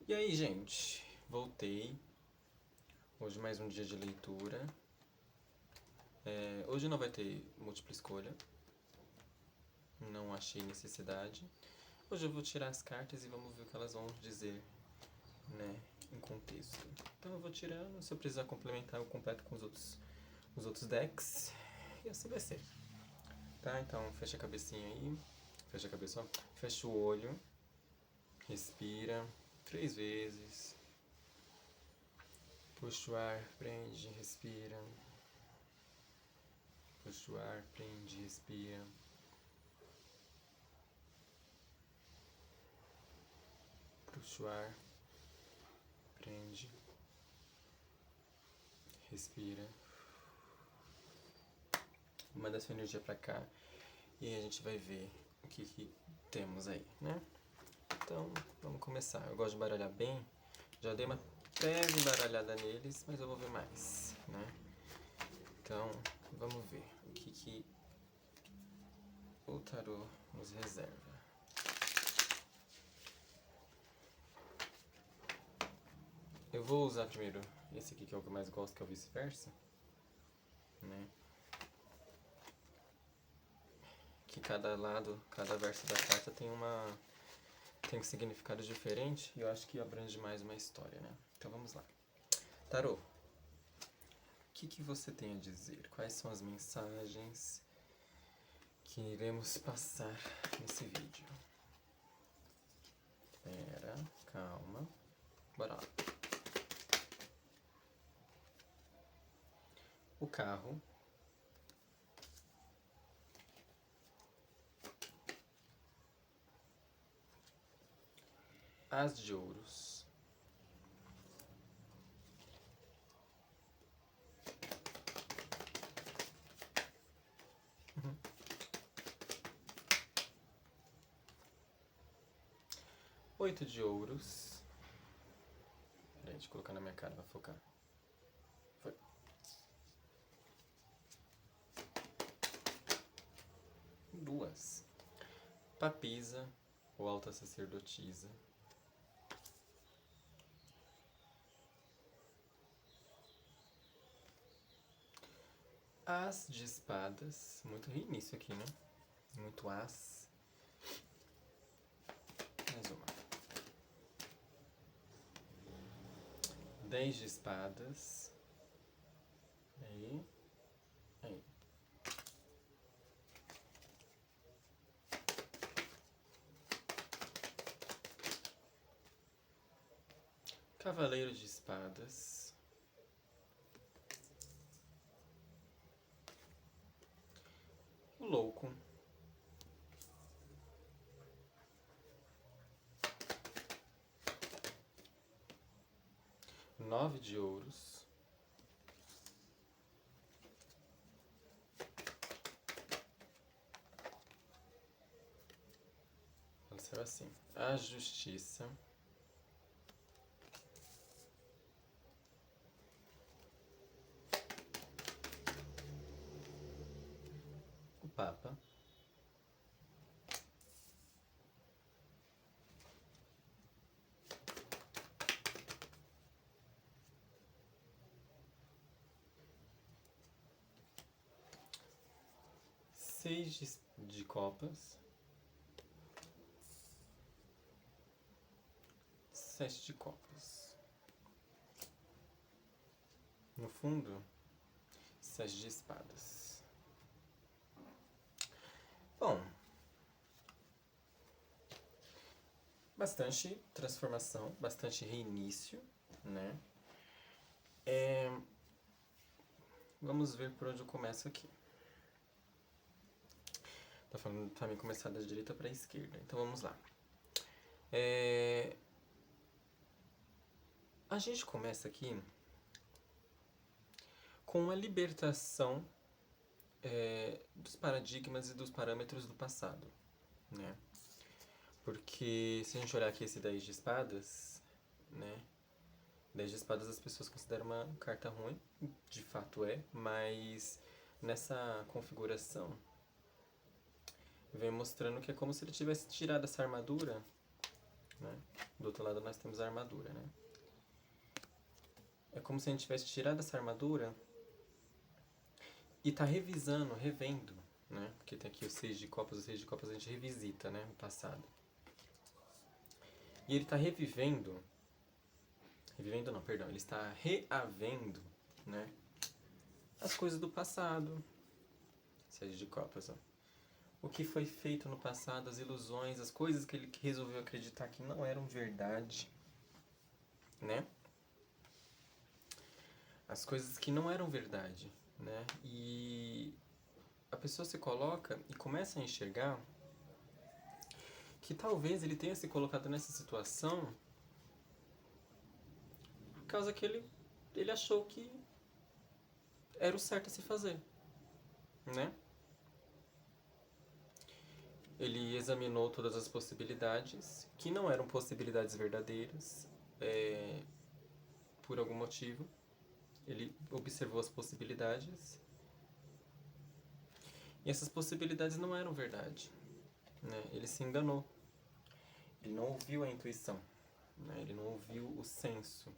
E aí, gente, voltei. Hoje mais um dia de leitura. Hoje não vai ter múltipla escolha. Não achei necessidade. Hoje eu vou tirar as cartas e vamos ver o que elas vão dizer, né, em contexto. Então eu vou tirando, se eu precisar complementar, eu completo com os outros decks. E assim vai ser. Tá? Então fecha a cabecinha aí. Fecha a cabeça, ó. Fecha o olho. Respira 3 vezes. Puxa o ar, prende, respira. Puxa o ar, prende, respira. Puxa o ar, prende, respira. Manda sua energia pra cá e a gente vai ver o que temos aí, né? Então, vamos começar. Eu gosto de baralhar bem. Já dei uma leve baralhada neles, mas eu vou ver mais, né? Então, vamos ver o que o tarô nos reserva. Eu vou usar primeiro esse aqui, que é o que eu mais gosto, que é o vice-versa, né? Que cada lado, cada verso da carta tem um significado diferente e eu acho que abrange mais uma história, né? Então vamos lá. Tarô, o que você tem a dizer? Quais são as mensagens que iremos passar nesse vídeo? Pera, calma. Bora lá. O carro. As de ouros. Oito de ouros. Peraí, deixa eu colocar na minha cara pra focar. Foi. Duas. Papisa, ou alta sacerdotisa. As de espadas. Muito reinício aqui, né? Muito as. Mais uma. 10 de espadas. Aí. Aí. Cavaleiro de espadas. O louco. Nove de ouros. Ela saiu assim. A justiça. O papa. Seis de copas. 7 de copas. No fundo, 7 de espadas. Bom, bastante transformação, bastante reinício, né? Vamos ver por onde eu começo aqui. Tá falando pra mim começar da direita pra esquerda, então vamos lá. A gente começa aqui com a libertação dos paradigmas e dos parâmetros do passado, né? Porque se a gente olhar aqui esse 10 de espadas, né? 10 de espadas as pessoas consideram uma carta ruim, de fato é, mas nessa configuração vem mostrando que é como se ele tivesse tirado essa armadura né? Do outro lado nós temos a armadura, né? É como se a gente tivesse tirado essa armadura e tá revisando, revendo, né? Porque tem aqui o 6 de copas a gente revisita, né? O passado. E ele tá revivendo não, perdão, ele está reavendo, né? As coisas do passado. 6 de copas, ó. O que foi feito no passado, as ilusões, as coisas que ele resolveu acreditar que não eram verdade, né? As coisas que não eram verdade, né? E a pessoa se coloca e começa a enxergar que talvez ele tenha se colocado nessa situação por causa que ele achou que era o certo a se fazer, né? Ele examinou todas as possibilidades, que não eram possibilidades verdadeiras, por algum motivo. Ele observou as possibilidades e essas possibilidades não eram verdade, né? Ele se enganou. Ele não ouviu a intuição, né? Ele não ouviu o senso,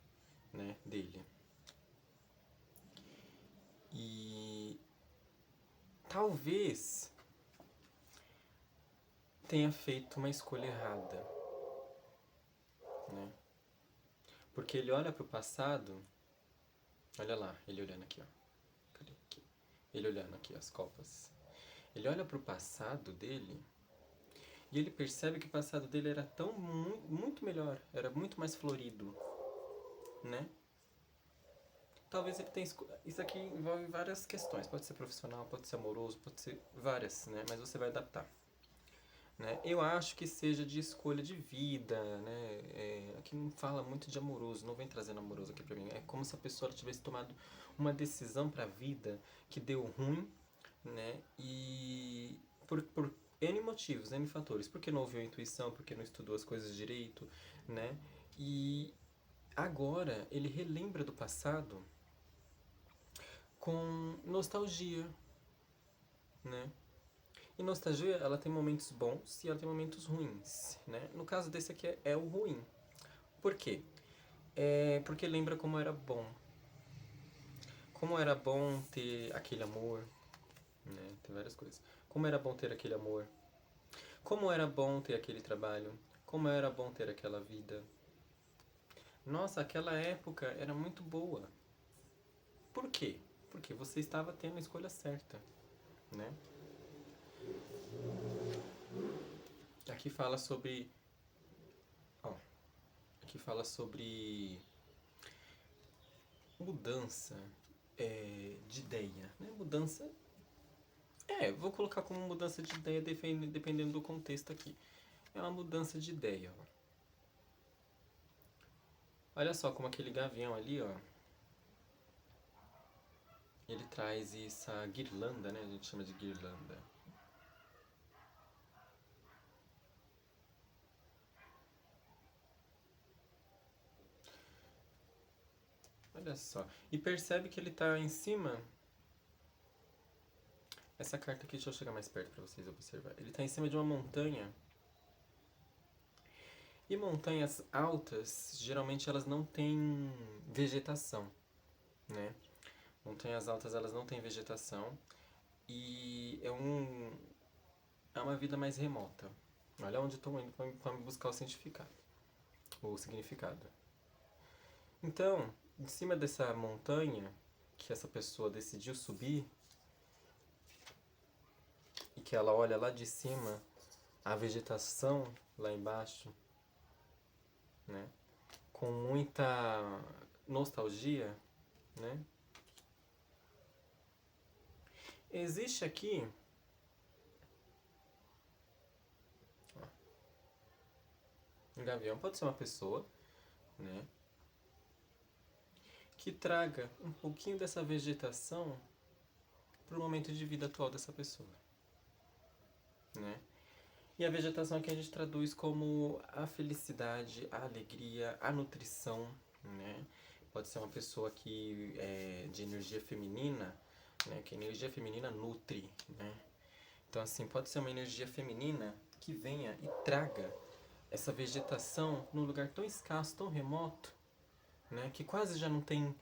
né, dele. E talvez tenha feito uma escolha errada, né? Porque ele olha para o passado, olha lá, ele olhando aqui, ó. Cadê aqui? Ele olhando aqui as copas. Ele olha para o passado dele e ele percebe que o passado dele era tão muito melhor, era muito mais florido, né? Talvez ele tenha isso aqui envolve várias questões, pode ser profissional, pode ser amoroso, pode ser várias, né? Mas você vai adaptar. Né? Eu acho que seja de escolha de vida, né? Aqui não fala muito de amoroso, não vem trazendo amoroso aqui pra mim. É como se a pessoa tivesse tomado uma decisão pra vida que deu ruim, né? E por N motivos, N fatores. Porque não ouviu a intuição, porque não estudou as coisas direito, né? E agora ele relembra do passado com nostalgia, né? E nostalgia, ela tem momentos bons e ela tem momentos ruins, né? No caso desse aqui é o ruim. Por quê? Porque lembra como era bom. Como era bom ter aquele amor, né? Tem várias coisas. Como era bom ter aquele amor. Como era bom ter aquele trabalho. Como era bom ter aquela vida. Nossa, aquela época era muito boa. Por quê? Porque você estava tendo a escolha certa, né? Aqui fala sobre... Ó, aqui fala sobre mudança de ideia, né? Mudança... vou colocar como mudança de ideia dependendo do contexto aqui. É uma mudança de ideia, ó. Olha só como aquele gavião ali, ó. Ele traz essa guirlanda, né? A gente chama de guirlanda. Olha só. E percebe que ele tá em cima... Essa carta aqui, deixa eu chegar mais perto pra vocês observarem. Ele tá em cima de uma montanha. E montanhas altas, geralmente elas não têm vegetação, né? Montanhas altas, elas não têm vegetação. E é uma vida mais remota. Olha onde eu tô indo pra buscar o significado. Então, em cima dessa montanha que essa pessoa decidiu subir e que ela olha lá de cima a vegetação lá embaixo, né? Com muita nostalgia, né? Existe aqui um gavião, pode ser uma pessoa, né? Que traga um pouquinho dessa vegetação para o momento de vida atual dessa pessoa, né? E a vegetação aqui a gente traduz como a felicidade, a alegria, a nutrição, né? Pode ser uma pessoa que é de energia feminina, né? Que a energia feminina nutre, né? Então assim, pode ser uma energia feminina que venha e traga essa vegetação num lugar tão escasso, tão remoto, né, que quase já não tem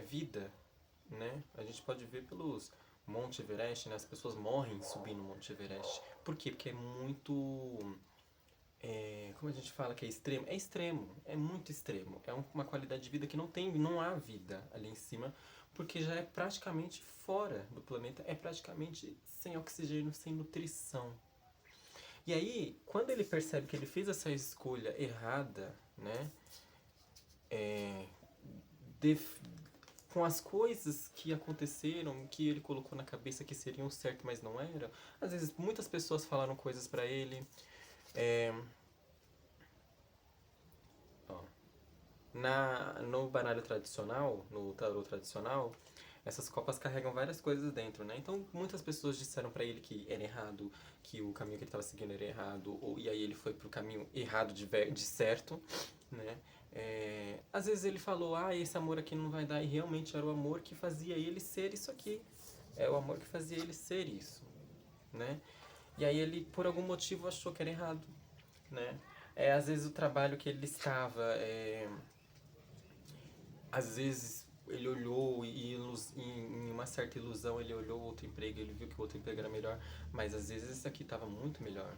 vida, né? A gente pode ver pelos Monte Everest, né? As pessoas morrem subindo o Monte Everest. Por quê? Porque é muito como a gente fala que é extremo? É extremo, é muito extremo. É uma qualidade de vida que não há vida ali em cima, porque já é praticamente fora do planeta, é praticamente sem oxigênio, sem nutrição. E aí, quando ele percebe que ele fez essa escolha errada, né, de, com as coisas que aconteceram, que ele colocou na cabeça que seriam certo, mas não era, às vezes muitas pessoas falaram coisas pra ele, é, ó, no baralho tradicional, no tarô tradicional, essas copas carregam várias coisas dentro, né? Então, muitas pessoas disseram pra ele que era errado, que o caminho que ele estava seguindo era errado, e aí ele foi pro caminho errado de certo, né? Às vezes ele falou, esse amor aqui não vai dar, e realmente era o amor que fazia ele ser isso aqui. É o amor que fazia ele ser isso, né? E aí ele, por algum motivo, achou que era errado, né? Às vezes o trabalho que ele estava, às vezes ele olhou e em uma certa ilusão ele olhou outro emprego, ele viu que o outro emprego era melhor, mas às vezes esse aqui estava muito melhor.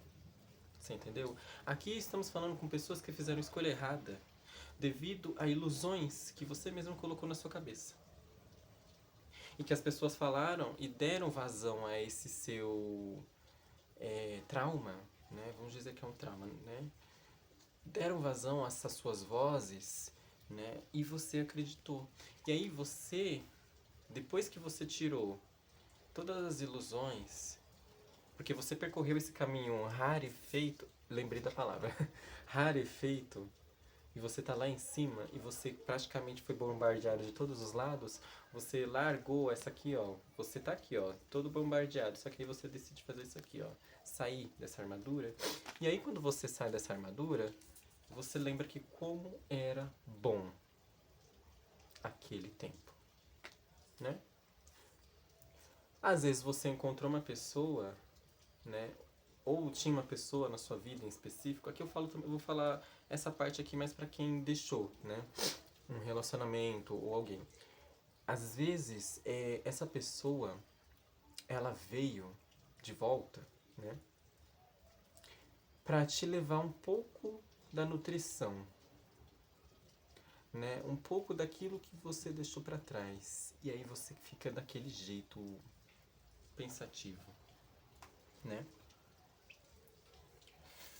Você entendeu? Aqui estamos falando com pessoas que fizeram escolha errada devido a ilusões que você mesmo colocou na sua cabeça. E que as pessoas falaram e deram vazão a esse seu trauma, né? Vamos dizer que é um trauma, né? Deram vazão a essas suas vozes, né? E você acreditou. E aí você, depois que você tirou todas as ilusões, porque você percorreu esse caminho rarefeito, lembrei da palavra, rarefeito, e você tá lá em cima e você praticamente foi bombardeado de todos os lados, você largou essa aqui, ó. Você tá aqui, ó, todo bombardeado, só que aí você decide fazer isso aqui, ó, sair dessa armadura. E aí quando você sai dessa armadura, você lembra que como era bom aquele tempo, né? Às vezes você encontrou uma pessoa, né? Ou tinha uma pessoa na sua vida em específico. Aqui eu vou falar essa parte aqui mais pra quem deixou, né? Um relacionamento ou alguém. Às vezes essa pessoa ela veio de volta, né? Pra te levar um pouco da nutrição, né? Um pouco daquilo que você deixou pra trás. E aí você fica daquele jeito pensativo, né?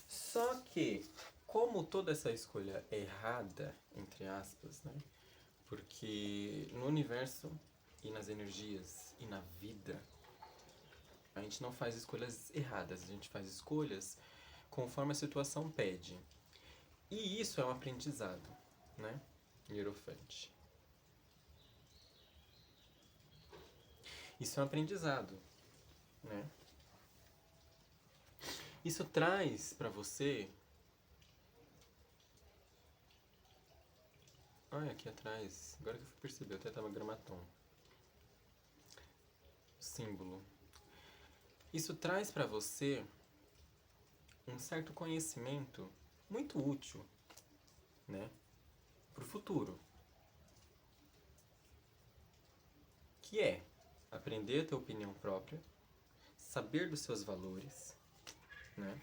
Só que, como toda essa escolha é errada, entre aspas, né? Porque no universo e nas energias e na vida, a gente não faz escolhas erradas, a gente faz escolhas conforme a situação pede. E isso é um aprendizado, né? Hierofante. Isso é um aprendizado, né? Isso traz pra você. Olha aqui atrás, agora que eu fui perceber, eu até tava gramatom. Símbolo. Isso traz pra você um certo conhecimento muito útil, né? Pro futuro. Que é aprender a ter opinião própria, saber dos seus valores, né?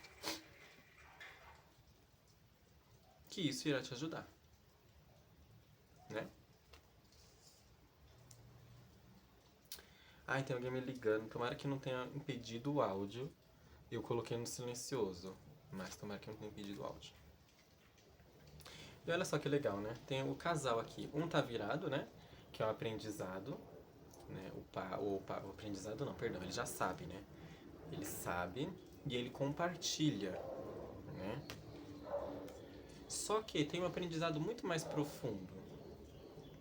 Que isso irá te ajudar, né? Tem alguém me ligando. Tomara que não tenha impedido o áudio. Eu coloquei no silencioso, mas tomara que não tenha impedido o áudio. E olha só que legal, né? Tem o casal aqui. Um tá virado, né? Que é um aprendizado, né? O aprendizado não, perdão. Ele já sabe, né? Ele sabe e ele compartilha, né? Só que tem um aprendizado muito mais profundo,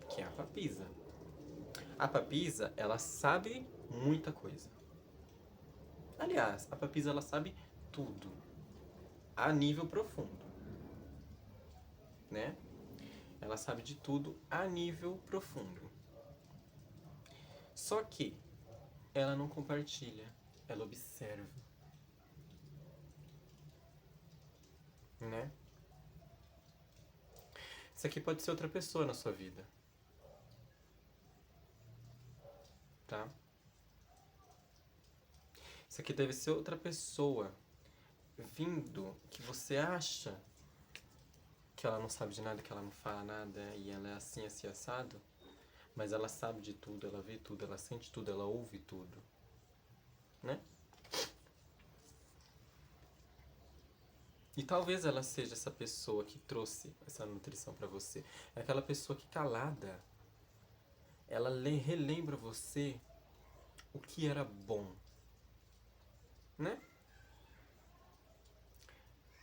que é a papisa. A papisa, ela sabe muita coisa. Aliás, a papisa, ela sabe tudo, a nível profundo, né? Ela sabe de tudo a nível profundo. Só que ela não compartilha, ela observa. né? Isso aqui pode ser outra pessoa na sua vida, tá? Isso aqui deve ser outra pessoa vindo que você acha que ela não sabe de nada, que ela não fala nada e ela é assim, assim, assado, mas ela sabe de tudo, ela vê tudo, ela sente tudo, ela ouve tudo, né? E talvez ela seja essa pessoa que trouxe essa nutrição pra você. É aquela pessoa que calada, ela relembra você o que era bom, né?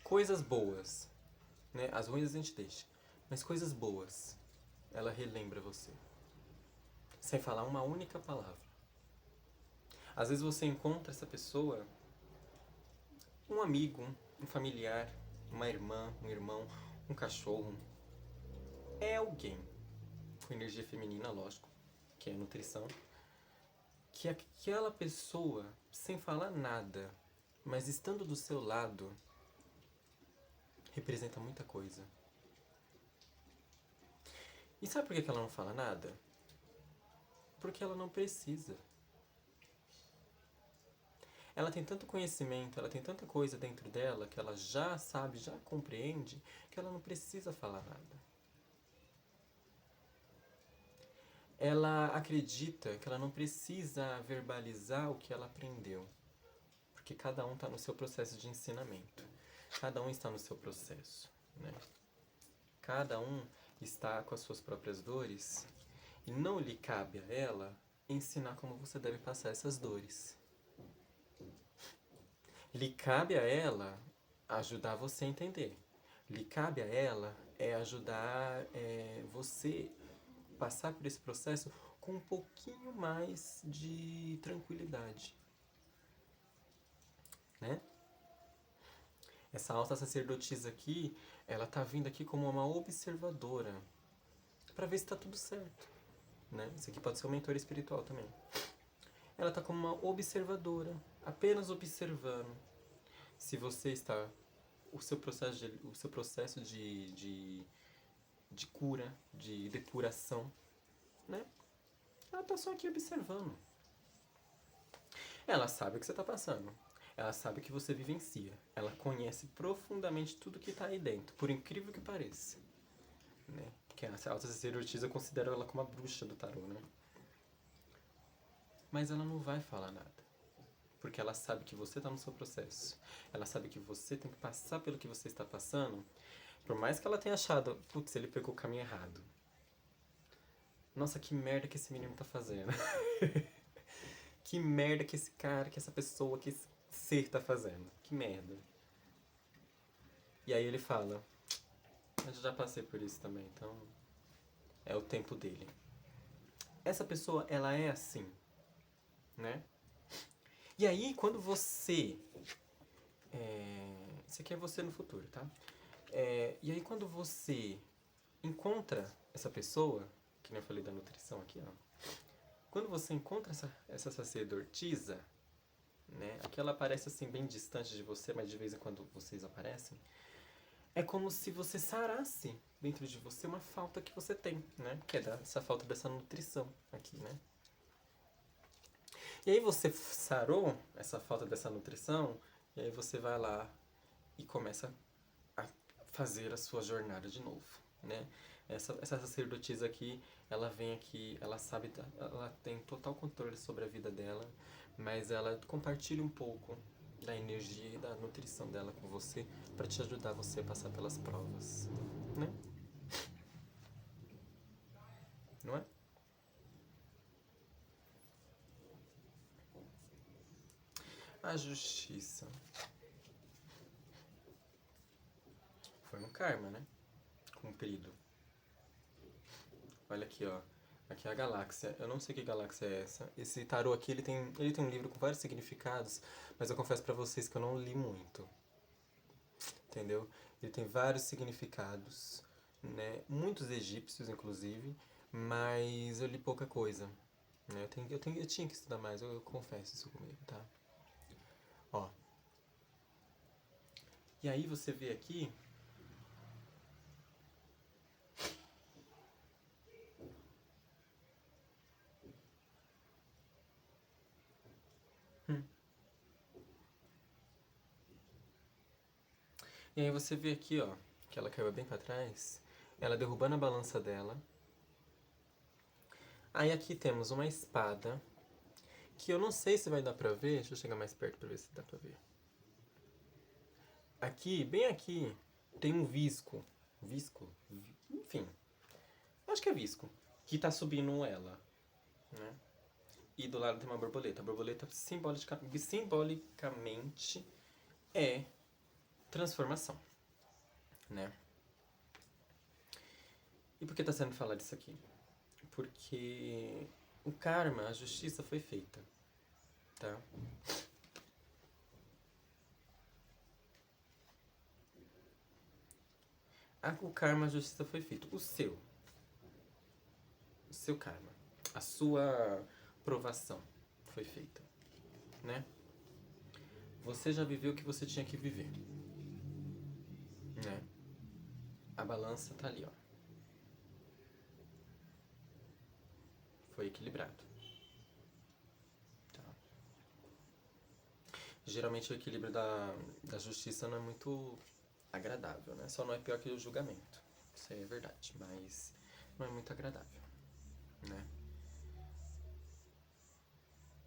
Coisas boas, né? As ruins a gente deixa, mas coisas boas, ela relembra você, sem falar uma única palavra. Às vezes você encontra essa pessoa, um amigo, um familiar, uma irmã, um irmão, um cachorro. É alguém com energia feminina, lógico, que é nutrição, que aquela pessoa, sem falar nada, mas estando do seu lado, representa muita coisa. E sabe por que ela não fala nada? Porque ela não precisa. Ela tem tanto conhecimento, ela tem tanta coisa dentro dela que ela já sabe, já compreende, que ela não precisa falar nada. Ela acredita que ela não precisa verbalizar o que ela aprendeu, porque cada um está no seu processo de ensinamento. Cada um está no seu processo, né? Cada um está com as suas próprias dores e não lhe cabe a ela ensinar como você deve passar essas dores. Lhe cabe a ela ajudar você a entender. Lhe cabe a ela ajudar você passar por esse processo com um pouquinho mais de tranquilidade, né? Essa alta sacerdotisa aqui, ela tá vindo aqui como uma observadora para ver se tá tudo certo, né? Isso aqui pode ser um mentor espiritual também. Ela tá como uma observadora, apenas observando se você está o seu processo de cura, de depuração, né? Ela tá só aqui observando. Ela sabe o que você tá passando. Ela sabe o que você vivencia. Ela conhece profundamente tudo que tá aí dentro, por incrível que pareça, né? Porque a alta sacerdotisa considera ela como a bruxa do tarô, né? Mas ela não vai falar nada. Porque ela sabe que você tá no seu processo. Ela sabe que você tem que passar pelo que você está passando. Por mais que ela tenha achado, putz, ele pegou o caminho errado. Nossa, que merda que esse menino tá fazendo. Que merda que esse cara, que essa pessoa, que esse ser tá fazendo. Que merda. E aí ele fala, eu já passei por isso também, então é o tempo dele. Essa pessoa, ela é assim, né? E aí, quando você... Isso aqui é você no futuro, tá? E aí, quando você encontra essa pessoa, que nem eu falei da nutrição aqui, ó. Quando você encontra essa sacerdotisa, né? Aqui ela aparece assim, bem distante de você, mas de vez em quando vocês aparecem. É como se você sarasse dentro de você uma falta que você tem, né? Que é essa falta dessa nutrição aqui, né? E aí você sarou essa falta dessa nutrição, e aí você vai lá e começa a fazer a sua jornada de novo, né? Essa sacerdotisa aqui, ela vem aqui, ela sabe, ela tem total controle sobre a vida dela, mas ela compartilha um pouco da energia e da nutrição dela com você para te ajudar você a passar pelas provas, né? Não é? A justiça foi um karma, né? Cumprido. Olha aqui, ó. Aqui é a galáxia. Eu não sei que galáxia é essa. Esse tarô aqui, ele tem um livro com vários significados, mas eu confesso pra vocês que eu não li muito. Entendeu? Ele tem vários significados, né? Muitos egípcios, inclusive, mas eu li pouca coisa. Né? Eu tinha que estudar mais, eu confesso isso comigo, tá? Ó. E aí você vê aqui E aí você vê aqui, ó, que ela caiu bem pra trás, ela derrubando a balança dela. Aí aqui temos uma espada, que eu não sei se vai dar pra ver, deixa eu chegar mais perto pra ver se dá pra ver. Aqui, bem aqui, tem um visco. Visco? Enfim, acho que é visco. Que tá subindo ela, né? E do lado tem uma borboleta. A borboleta simbolicamente é transformação, né? E por que tá sendo falado isso aqui? Porque o karma, a justiça foi feita, tá? O karma, a justiça foi feita. O seu karma, a sua provação foi feita, né? Você já viveu o que você tinha que viver, né? A balança tá ali, ó. Foi equilibrado. Tá? Geralmente o equilíbrio da justiça não é muito agradável, né? Só não é pior que o julgamento. Isso aí é verdade, mas não é muito agradável, né?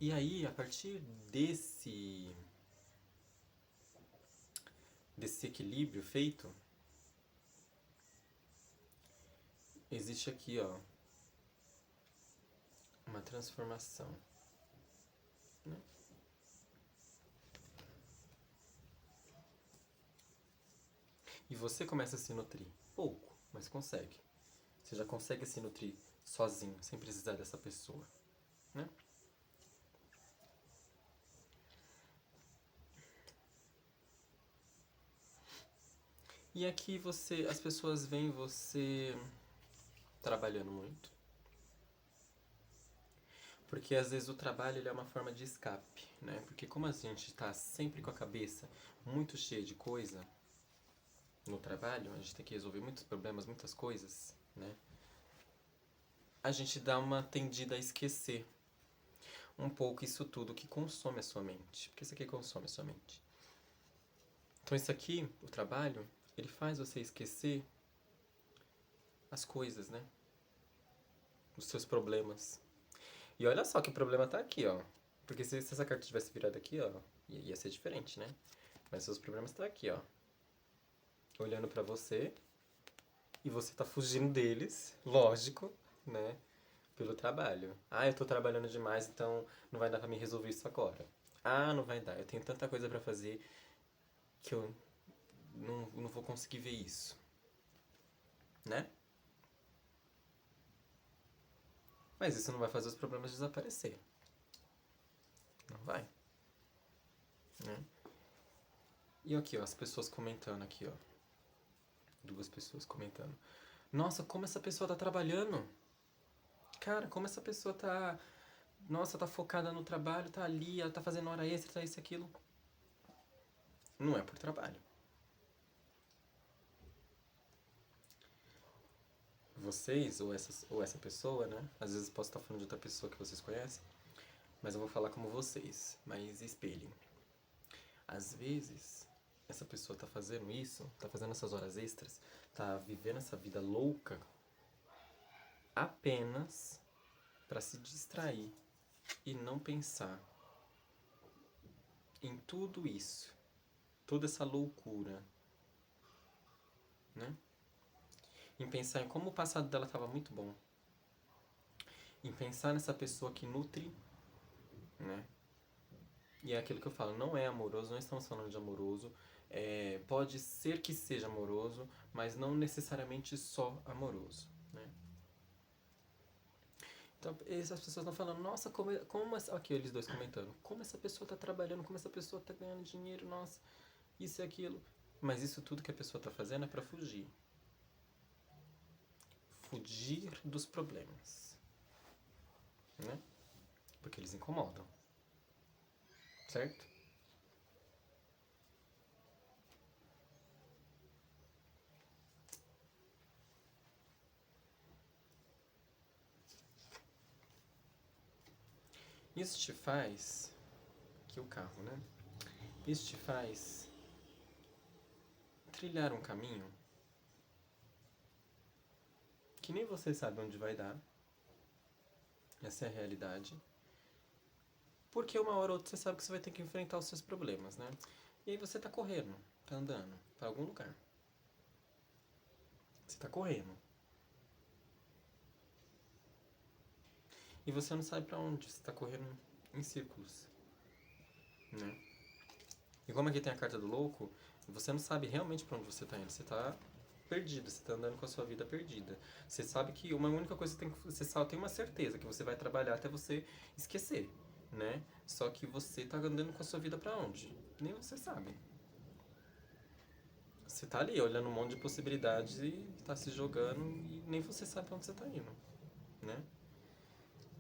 E aí, a partir desse equilíbrio feito, existe aqui, ó, uma transformação, né? E você começa a se nutrir. Pouco, mas consegue. Você já consegue se nutrir sozinho, sem precisar dessa pessoa, né? E aqui as pessoas veem você trabalhando muito. Porque às vezes o trabalho ele é uma forma de escape, né? Porque como a gente tá sempre com a cabeça muito cheia de coisa no trabalho, a gente tem que resolver muitos problemas, muitas coisas, né? A gente dá uma tendida a esquecer um pouco isso tudo que consome a sua mente. Porque isso aqui consome a sua mente. Então isso aqui, o trabalho, ele faz você esquecer as coisas, né? Os seus problemas. E olha só que o problema tá aqui, ó. Porque se essa carta tivesse virado aqui, ó, ia ser diferente, né? Mas seus problemas tá aqui, ó. Olhando pra você. E você tá fugindo deles, lógico, né? Pelo trabalho. Ah, eu tô trabalhando demais, então não vai dar pra me resolver isso agora. Ah, não vai dar. Eu tenho tanta coisa pra fazer que eu não vou conseguir ver isso. Né? Mas isso não vai fazer os problemas desaparecer. Não vai. Né? E aqui, ó, as pessoas comentando aqui, ó. Duas pessoas comentando. Nossa, como essa pessoa tá trabalhando? Cara, como essa pessoa tá. Nossa, tá focada no trabalho, tá ali, ela tá fazendo hora extra, tá isso e aquilo. Não é por trabalho. Vocês, ou essa pessoa, né? Às vezes posso estar falando de outra pessoa que vocês conhecem, mas eu vou falar como vocês. Mas espelhem. Às vezes, essa pessoa tá fazendo isso, tá fazendo essas horas extras, tá vivendo essa vida louca apenas para se distrair e não pensar em tudo isso, toda essa loucura, né? Em pensar em como o passado dela estava muito bom, em pensar nessa pessoa que nutre, né? E é aquilo que eu falo, não é amoroso, não estamos falando de amoroso, pode ser que seja amoroso, mas não necessariamente só amoroso, né? Então, essas pessoas estão falando, nossa, aqui eles dois comentando, como essa pessoa está trabalhando, como essa pessoa está ganhando dinheiro, nossa, isso e aquilo. Mas isso tudo que a pessoa está fazendo é para fugir. Fugir dos problemas, né? Porque eles incomodam, certo? Isso te faz, que o carro, né? Isso te faz trilhar um caminho que nem você sabe onde vai dar. Essa é a realidade. Porque uma hora ou outra você sabe que você vai ter que enfrentar os seus problemas, né? E aí você tá correndo, tá andando pra algum lugar. Você tá correndo. E você não sabe pra onde, você tá correndo em círculos, né? E como aqui tem a carta do louco, você não sabe realmente pra onde você tá indo. Você tá perdido, você tá andando com a sua vida perdida. Você sabe que uma única coisa que você só tem uma certeza, que você vai trabalhar até você esquecer, né? Só que você tá andando com a sua vida pra onde? Nem você sabe. Você tá ali olhando um monte de possibilidades e tá se jogando e nem você sabe pra onde você tá indo, né?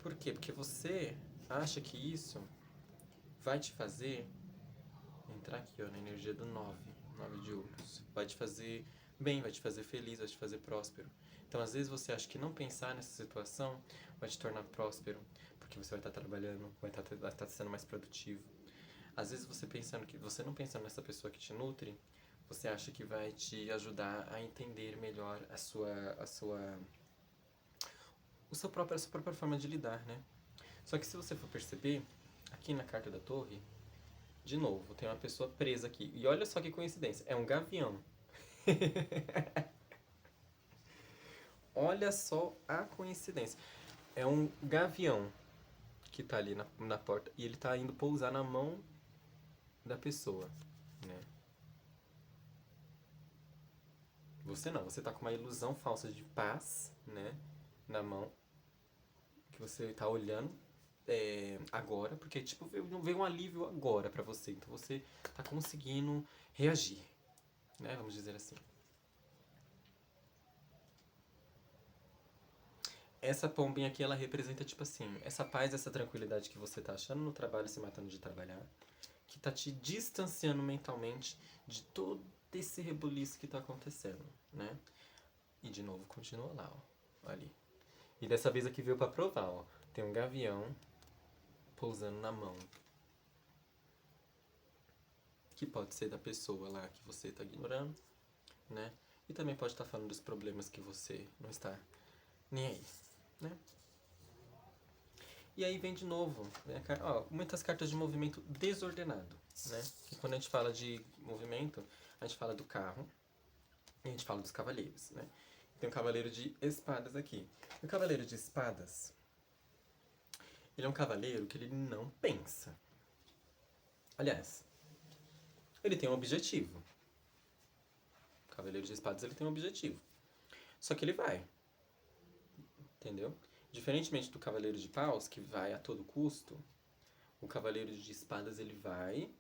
Por quê? Porque você acha que isso vai te fazer entrar aqui, ó, na energia do 9 de ouros. Vai te fazer bem, vai te fazer feliz, vai te fazer próspero. Então, às vezes você acha que não pensar nessa situação vai te tornar próspero, porque você vai estar trabalhando, vai estar sendo mais produtivo. Às vezes você não pensando nessa pessoa que te nutre, você acha que vai te ajudar a entender melhor a sua a sua própria forma de lidar, né? Só que se você for perceber, aqui na carta da torre, de novo, tem uma pessoa presa aqui. E olha só que coincidência, é um gavião. Olha só a coincidência. É um gavião que tá ali na porta e ele tá indo pousar na mão da pessoa, né? Você não, você tá com uma ilusão falsa de paz, né? Na mão, que você tá olhando agora, porque tipo, veio um alívio agora pra você. Então você tá conseguindo reagir, né? Vamos dizer assim. Essa pombinha aqui, ela representa, tipo assim, essa paz, essa tranquilidade que você tá achando no trabalho, se matando de trabalhar, que tá te distanciando mentalmente de todo esse rebuliço que tá acontecendo, né? E de novo, continua lá, ó, ali. E dessa vez aqui veio pra provar, ó. Tem um gavião pousando na mão. Que pode ser da pessoa lá que você tá ignorando, né? E também pode estar falando dos problemas que você não está nem aí, né? E aí vem de novo, né, ó, muitas cartas de movimento desordenado, né? E quando a gente fala de movimento, a gente fala do carro e a gente fala dos cavaleiros, né? Tem um cavaleiro de espadas aqui. O cavaleiro de espadas, ele é um cavaleiro que ele não pensa. Aliás, ele tem um objetivo. O cavaleiro de espadas, ele tem um objetivo. Só que ele vai, entendeu? Diferentemente do cavaleiro de paus, que vai a todo custo, o cavaleiro de espadas, ele vai,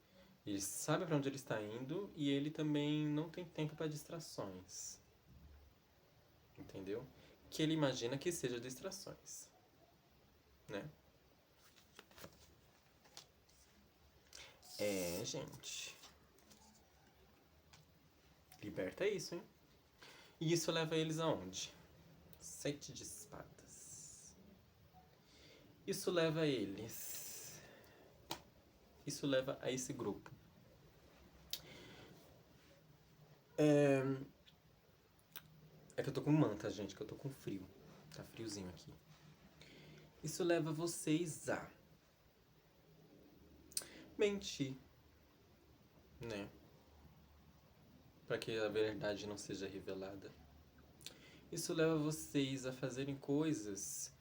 ele sabe para onde ele está indo e ele também não tem tempo para distrações. Entendeu? Que ele imagina que seja distrações, né? Gente. Liberta isso, hein? E isso leva eles aonde? 7 de espadas. Isso leva eles. Isso leva a esse grupo. É que eu tô com manta, gente, que eu tô com frio. Tá friozinho aqui. Isso leva vocês a mentir, né? Para que a verdade não seja revelada. Isso leva vocês a fazerem coisas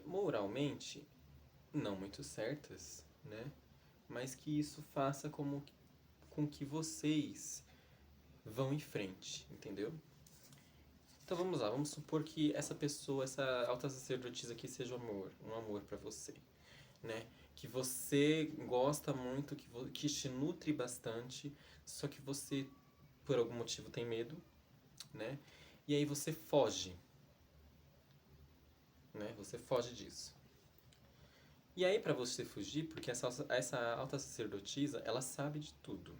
moralmente não muito certas, né? Mas que isso faça com que vocês vão em frente, entendeu? Então vamos lá, vamos supor que essa pessoa, essa alta sacerdotisa aqui seja um amor para você, né? Que você gosta muito, que te nutre bastante, só que você, por algum motivo, tem medo, né? E aí você foge, né? Você foge disso. E aí para você fugir, porque essa alta sacerdotisa, ela sabe de tudo.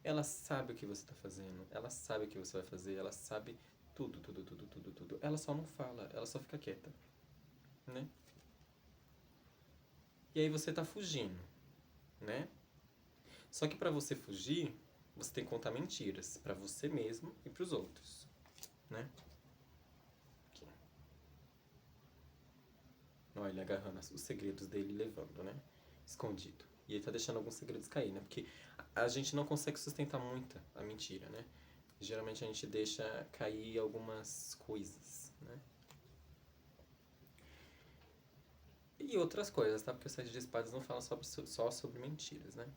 Ela sabe o que você tá fazendo, ela sabe o que você vai fazer, ela sabe tudo, tudo, tudo, tudo, tudo. Ela só não fala, ela só fica quieta, né? E aí você tá fugindo, né? Só que para você fugir, você tem que contar mentiras pra você mesmo e pros outros, né? Aqui. Olha, ele agarrando os segredos dele e levando, né? Escondido. E ele tá deixando alguns segredos cair, né? Porque a gente não consegue sustentar muito a mentira, né? Geralmente a gente deixa cair algumas coisas, né? E outras coisas, tá? Porque o Sete de Espadas não fala só sobre mentiras, né?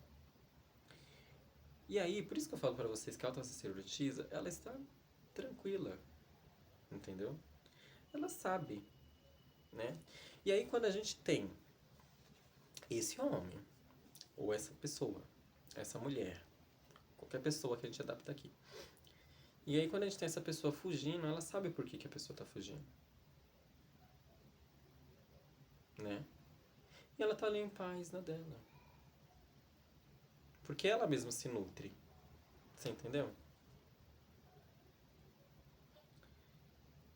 E aí, por isso que eu falo pra vocês que a auto-sacerdotisa, ela está tranquila, entendeu? Ela sabe, né? E aí, quando a gente tem esse homem, ou essa pessoa, essa mulher, qualquer pessoa que a gente adapta aqui. E aí, quando a gente tem essa pessoa fugindo, ela sabe por que a pessoa tá fugindo, né? E ela tá ali em paz na dela. Porque ela mesma se nutre. Você entendeu?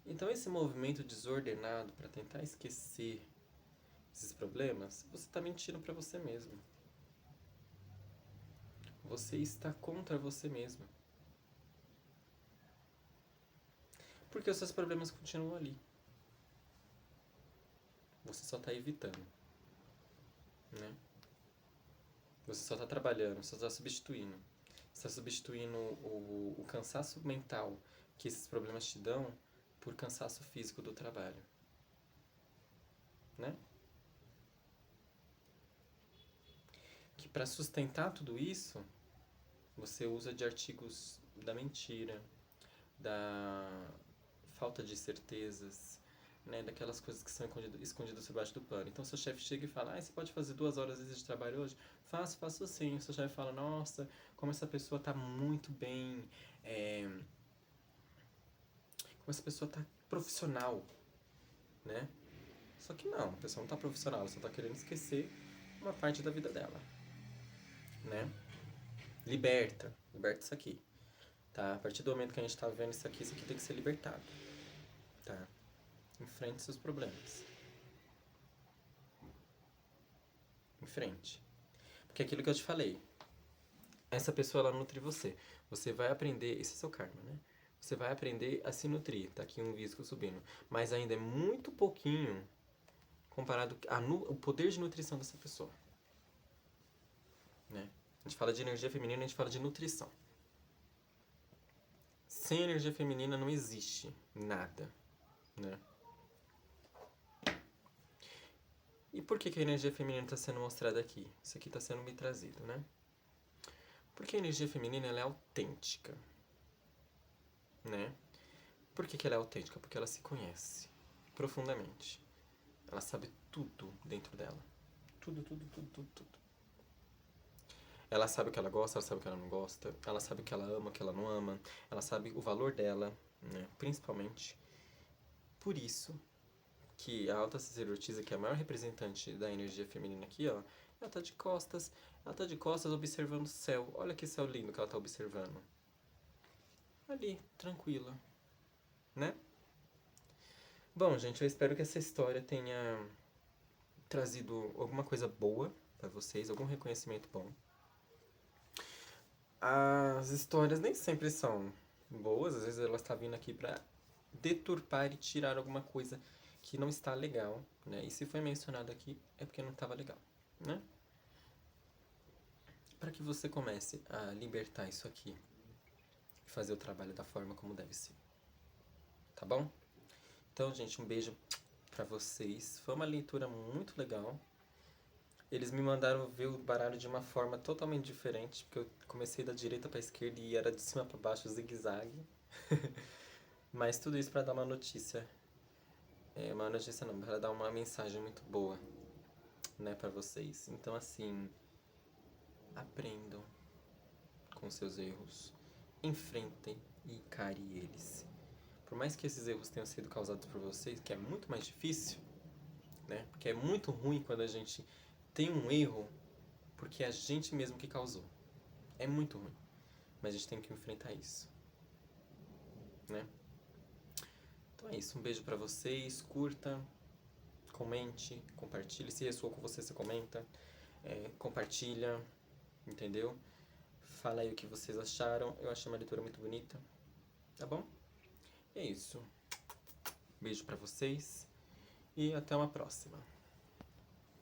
Então, esse movimento desordenado para tentar esquecer esses problemas, você está mentindo para você mesmo. Você está contra você mesmo. Porque os seus problemas continuam ali. Você só está evitando, né? Você só está trabalhando, só está substituindo. Você está substituindo o cansaço mental que esses problemas te dão por cansaço físico do trabalho, né? Que para sustentar tudo isso, você usa de artigos da mentira, da falta de certezas, né, daquelas coisas que são escondidas debaixo do pano. Então, seu chefe chega e fala, você pode fazer 2 horas de trabalho hoje? Faço sim. O seu chefe fala, nossa, como essa pessoa está muito bem, como essa pessoa está profissional, né? Só que não, a pessoa não está profissional, ela só está querendo esquecer uma parte da vida dela, né? Liberta isso aqui, tá? A partir do momento que a gente está vendo isso aqui tem que ser libertado, tá? Enfrente seus problemas. Enfrente. Porque é aquilo que eu te falei, essa pessoa ela nutre você. Você vai aprender, esse é seu karma, né? Você vai aprender a se nutrir. Tá aqui um visco subindo. Mas ainda é muito pouquinho comparado ao poder de nutrição dessa pessoa. Né? A gente fala de energia feminina, a gente fala de nutrição. Sem energia feminina não existe nada, né? E por que a energia feminina está sendo mostrada aqui? Isso aqui está sendo me trazido, né? Porque a energia feminina ela é autêntica, né? Por que ela é autêntica? Porque ela se conhece profundamente. Ela sabe tudo dentro dela. Tudo. Ela sabe o que ela gosta, ela sabe o que ela não gosta. Ela sabe o que ela ama, o que ela não ama. Ela sabe o valor dela, né? Principalmente. Por isso que a alta sacerdotisa, que é a maior representante da energia feminina aqui, ó, ela tá de costas. Ela tá de costas observando o céu. Olha que céu lindo que ela tá observando. Ali, tranquila, né? Bom, gente, eu espero que essa história tenha trazido alguma coisa boa pra vocês, algum reconhecimento bom. As histórias nem sempre são boas, às vezes elas estão vindo aqui pra deturpar e tirar alguma coisa que não está legal, né? E se foi mencionado aqui é porque não estava legal, né? Para que você comece a libertar isso aqui e fazer o trabalho da forma como deve ser, tá bom? Então, gente, um beijo pra vocês. Foi uma leitura muito legal. Eles me mandaram ver o baralho de uma forma totalmente diferente, porque eu comecei da direita pra esquerda e era de cima pra baixo, zigue-zague. Mas tudo isso pra dar uma notícia. Uma notícia não, pra dar uma mensagem muito boa, né, pra vocês. Então, assim, aprendam com seus erros, enfrentem e encare eles. Por mais que esses erros tenham sido causados por vocês, que é muito mais difícil, né? Porque é muito ruim quando a gente tem um erro porque é a gente mesmo que causou. É muito ruim. Mas a gente tem que enfrentar isso, né? Então é isso. Um beijo pra vocês. Curta, comente, compartilhe. Se ressoou com você, você comenta. Compartilha, entendeu? Fala aí o que vocês acharam. Eu achei uma leitura muito bonita. Tá bom? E é isso. Beijo pra vocês. E até uma próxima.